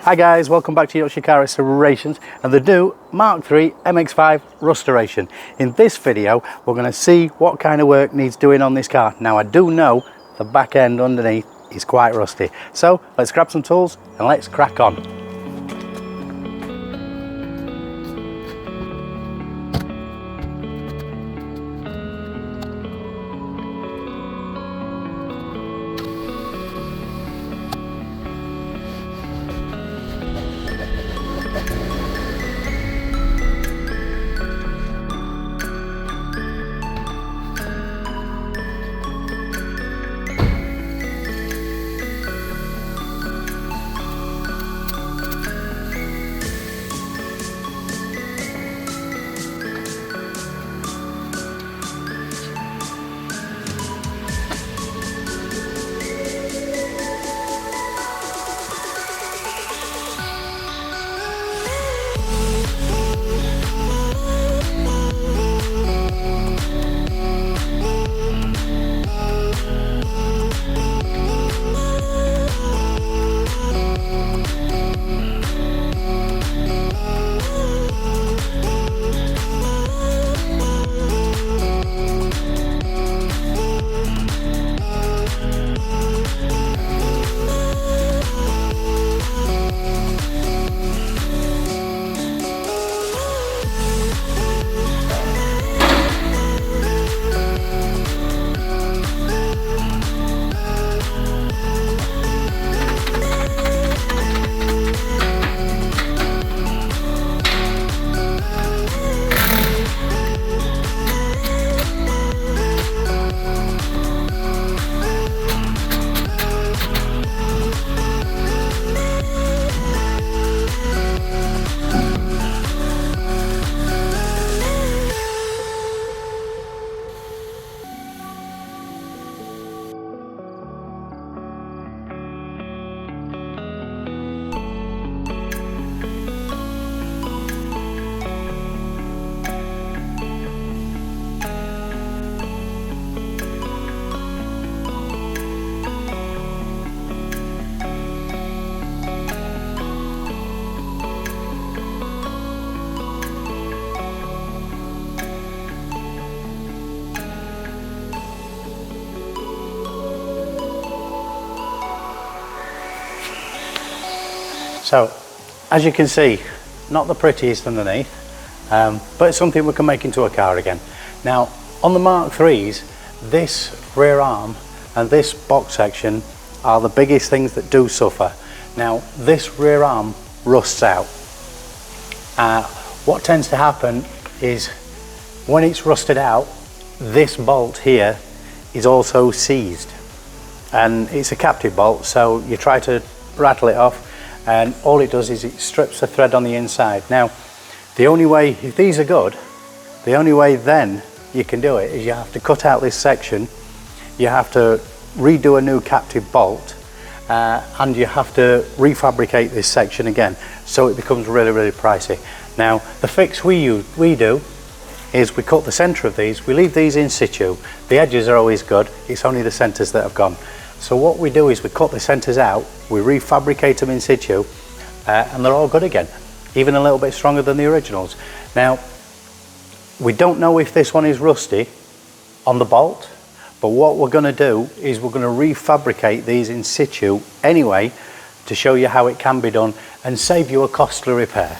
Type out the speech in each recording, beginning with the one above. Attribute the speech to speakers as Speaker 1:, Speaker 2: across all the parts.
Speaker 1: Hi guys, welcome back to Mk3 Restorations and the new Mk3 MX5 Rusteration. In this video we're going to see what kind of work needs doing on this car. Now I do know the back end underneath is quite rusty, so let's grab some tools and let's crack on. So, as you can see, not the prettiest underneath, but it's something we can make into a car again. Now, on the Mk3s, this rear arm and this box section are the biggest things that do suffer. Now, this rear arm rusts out. What tends to happen is, when it's rusted out, this bolt here is also seized. And it's a captive bolt, so you try to rattle it off, and all it does is it strips the thread on the inside. Now, the only way, if these are good, the only way then you can do it is you have to cut out this section, you have to redo a new captive bolt, and you have to refabricate this section again, so it becomes really, really pricey. Now, the fix we do is we cut the centre of these, we leave these in situ. The edges are always good, it's only the centres that have gone. So what we do is we cut the centres out, we refabricate them in situ, and they're all good again, even a little bit stronger than the originals. Now, we don't know if this one is rusty on the bolt, but what we're going to do is we're going to refabricate these in situ anyway to show you how it can be done and save you a costly repair.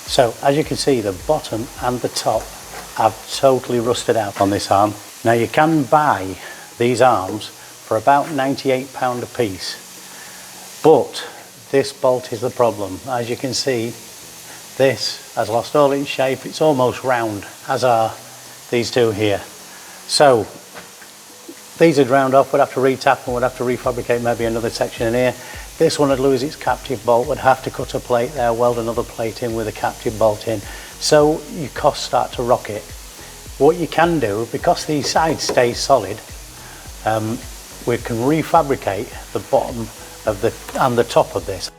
Speaker 1: So as you can see, the bottom and the top have totally rusted out on this arm. Now you can buy these arms for about £98 a piece, but this bolt is the problem. As you can see, this has lost all its shape. It's almost round, as are these two here. So these would round off, we'd have to retap and we'd have to refabricate maybe another section in here. This one would lose its captive bolt, would have to cut a plate there, weld another plate in with a captive bolt in. So your costs start to rocket. What you can do, because these sides stay solid, we can refabricate the bottom of and the top of this.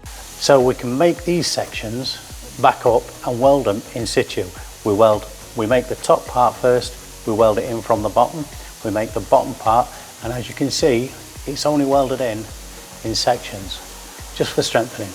Speaker 1: So we can make these sections back up and weld them in situ. We make the top part first, we weld it in from the bottom, we make the bottom part, and as you can see, it's only welded in sections, just for strengthening.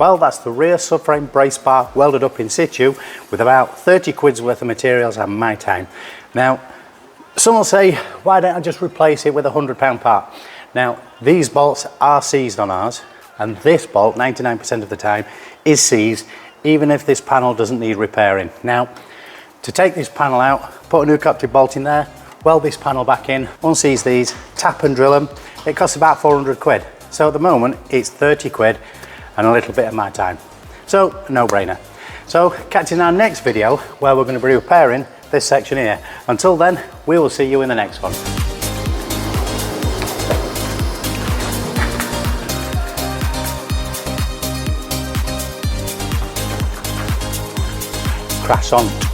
Speaker 1: Well, that's the rear subframe brace bar welded up in situ with about 30 quid's worth of materials and my time. Now, some will say, why don't I just replace it with a £100 part? Now, these bolts are seized on ours, and this bolt, 99% of the time, is seized, even if this panel doesn't need repairing. Now, to take this panel out, put a new captive bolt in there, weld this panel back in, unseize these, tap and drill them. It costs about 400 quid. So at the moment, it's 30 quid and a little bit of my time. So, no brainer. So, catch you in our next video where we're going to be repairing this section here. Until then, we will see you in the next one. Crash on.